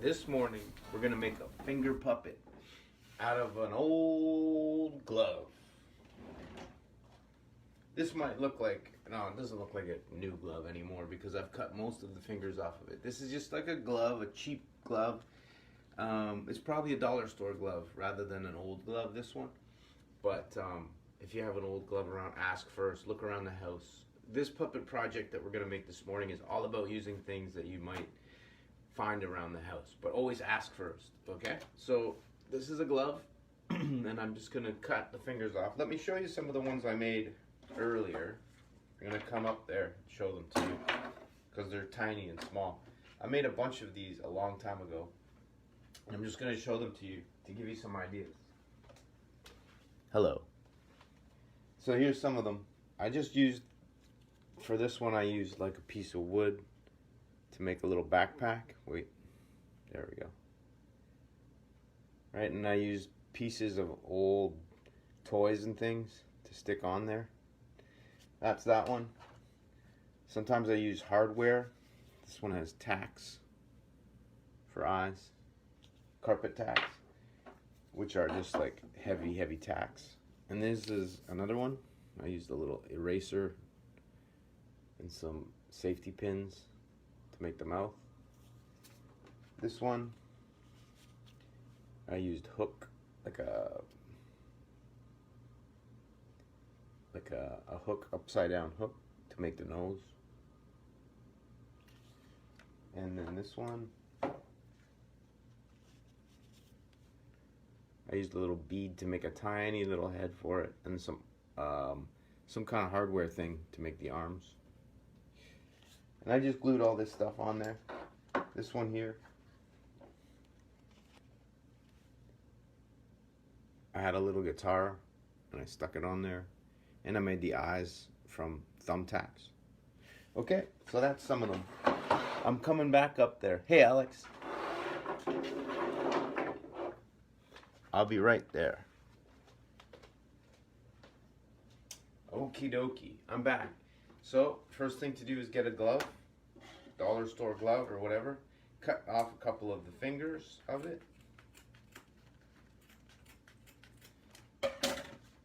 This morning we're gonna make a finger puppet out of an old glove. This might look like, no, it doesn't look like a new glove anymore because I've cut most of the fingers off of it. This is just like a glove, a cheap glove. It's probably a dollar store glove rather than an old glove, this one. But if you have an old glove around, ask first, look around the house. This puppet project that we're gonna make this morning is all about using things that you might find around the house, but always ask first, okay? So this is a glove, and I'm just gonna cut the fingers off. Let me show you some of the ones I made earlier. I'm gonna come up there and show them to you because they're tiny and small. I made a bunch of these a long time ago, and I'm just gonna show them to you to give you some ideas. Hello. So here's some of them. I just used, for this one I used like a piece of wood to make a little backpack. Wait, there we go. Right, and I used pieces of old toys and things to stick on there. That's that one. Sometimes I use hardware. This one has tacks for eyes, carpet tacks, which are just like heavy tacks. And this is another one. I used a little eraser and some safety pins to make the mouth. This one I used hook, like a hook, upside down hook to make the nose. And then this one I used a little bead to make a tiny little head for it, and some kind of hardware thing to make the arms. And I just glued all this stuff on there. This one here, I had a little guitar and I stuck it on there, and I made the eyes from thumbtacks. Okay, so that's some of them. I'm coming back up there. Hey, Alex. I'll be right there. Okie dokie, I'm back. So, first thing to do is get a glove, dollar store glove or whatever. Cut off a couple of the fingers of it.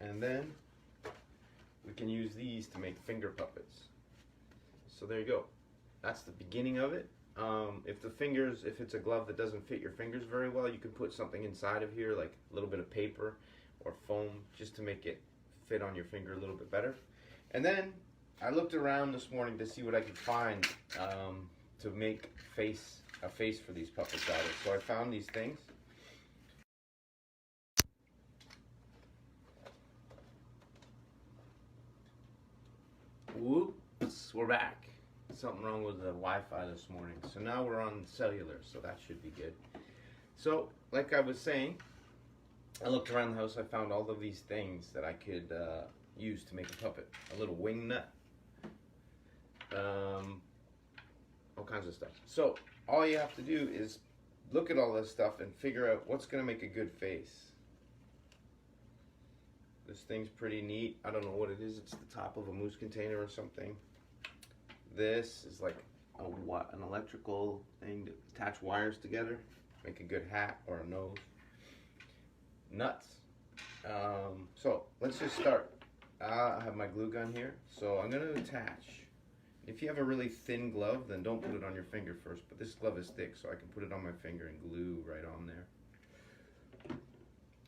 And then we can use these to make finger puppets. So there you go. That's the beginning of it. If it's a glove that doesn't fit your fingers very well, you can put something inside of here, like a little bit of paper or foam, just to make it fit on your finger a little bit better. And then I looked around this morning to see what I could find to make a face for these puppets out of. So I found these things. Whoops, we're back. Something wrong with the Wi-Fi this morning. So now we're on cellular, so that should be good. So, like I was saying, I looked around the house, I found all of these things that I could use to make a puppet. A little wing nut, all kinds of stuff. So, all you have to do is look at all this stuff and figure out what's going to make a good face. This thing's pretty neat. I don't know what it is. It's the top of a mousse container or something. This is like an electrical thing to attach wires together, make a good hat or a nose. Nuts. So let's just start. I have my glue gun here, so I'm going to attach. If you have a really thin glove, then don't put it on your finger first, but this glove is thick, so I can put it on my finger and glue right on there.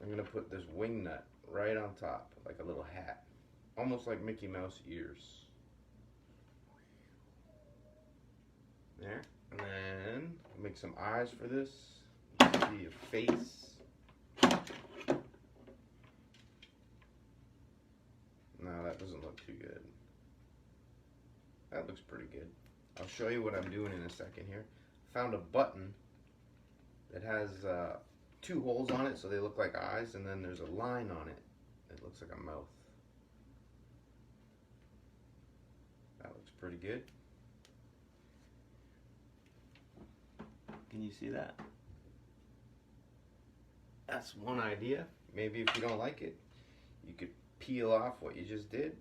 I'm going to put this wing nut right on top, like a little hat, almost like Mickey Mouse ears. There, and then make some eyes for this. You see a face. No, that doesn't look too good. That looks pretty good. I'll show you what I'm doing in a second here. Found a button that has 2 holes on it, so they look like eyes, and then there's a line on it that looks like a mouth. That looks pretty good. Can you see that? That's one idea. Maybe if you don't like it, you could peel off what you just did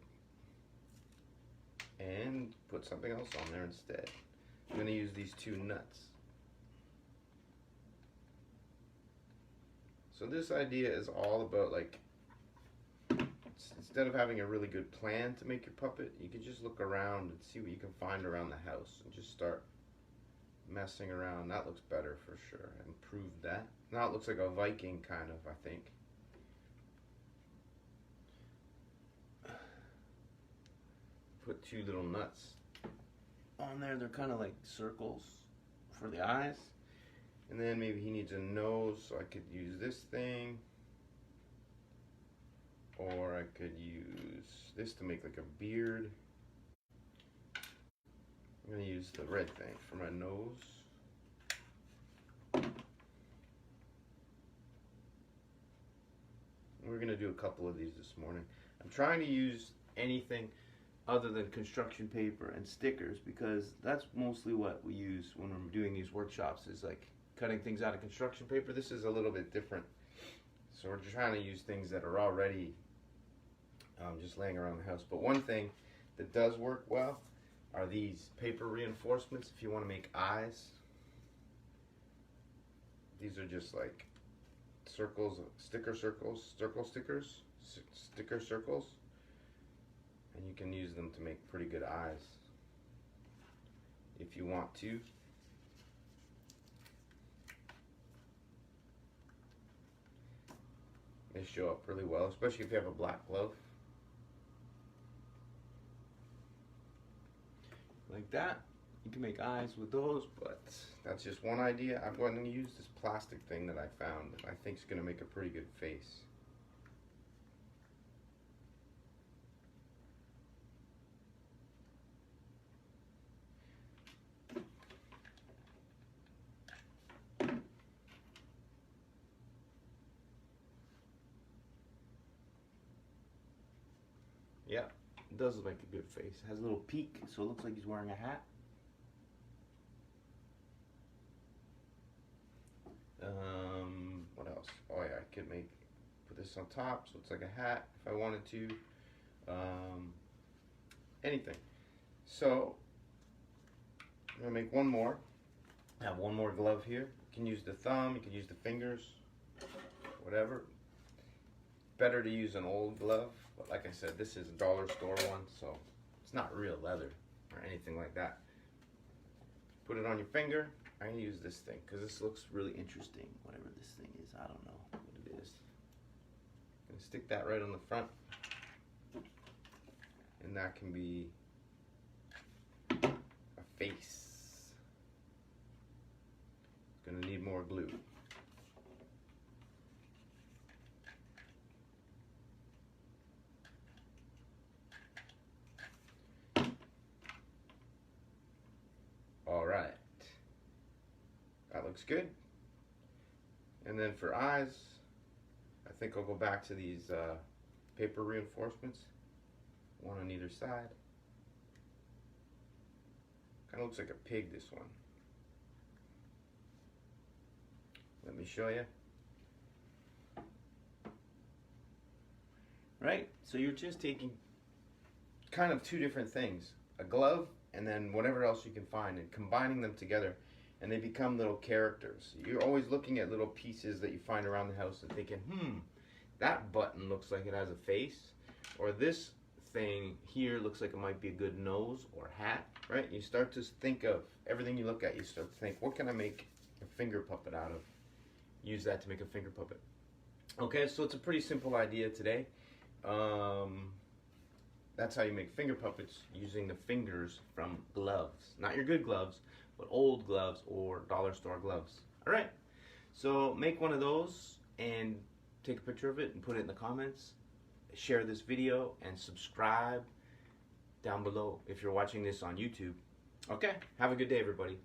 and put something else on there instead. I'm going to use these 2 nuts. So this idea is all about, like, instead of having a really good plan to make your puppet, you can just look around and see what you can find around the house and just start messing around. That looks better for sure. Improve that. Now it looks like a Viking kind of, I think. Put two little nuts on there. They're kind of like circles for the eyes. And then maybe he needs a nose, so I could use this thing. Or I could use this to make like a beard. I'm going to use the red thing for my nose. We're going to do a couple of these this morning. I'm trying to use anything other than construction paper and stickers, because that's mostly what we use when we're doing these workshops, is like cutting things out of construction paper. This is a little bit different. So we're trying to use things that are already just laying around the house. But one thing that does work well are these paper reinforcements if you want to make eyes. These are just like circles, sticker circles, sticker circles, and you can use them to make pretty good eyes if you want to. They show up really well, especially if you have a black glove. Like that. You can make eyes with those, but that's just one idea. I'm going to use this plastic thing that I found that I think is going to make a pretty good face. Yeah, it does look like a good face. It has a little peak, so it looks like he's wearing a hat. What else? Oh yeah, I could put this on top so it's like a hat if I wanted to. Anything. So I'm gonna make one more. I have one more glove here. You can use the thumb, you can use the fingers, whatever. Better to use an old glove, but like I said, this is a dollar store one, so it's not real leather or anything like that. Put it on your finger. I'm going to use this thing because this looks really interesting, whatever this thing is. I don't know what it is. I'm going to stick that right on the front, and that can be a face. It's going to need more glue. All right. That looks good. And then for eyes, I think I'll go back to these paper reinforcements, one on either side. Kind of looks like a pig, this one. Let me show you. Right? So you're just taking kind of two different things, a glove and then whatever else you can find, and combining them together, and they become little characters. You're always looking at little pieces that you find around the house and thinking, that button looks like it has a face, or this thing here looks like it might be a good nose or hat, right? You start to think of everything you look at. You start to think, what can I make a finger puppet out of? Use that to make a finger puppet. Okay, so it's a pretty simple idea today. That's how you make finger puppets, using the fingers from gloves. Not your good gloves, but old gloves or dollar store gloves. All right, so make one of those and take a picture of it and put it in the comments. Share this video and subscribe down below if you're watching this on YouTube. Okay, have a good day, everybody.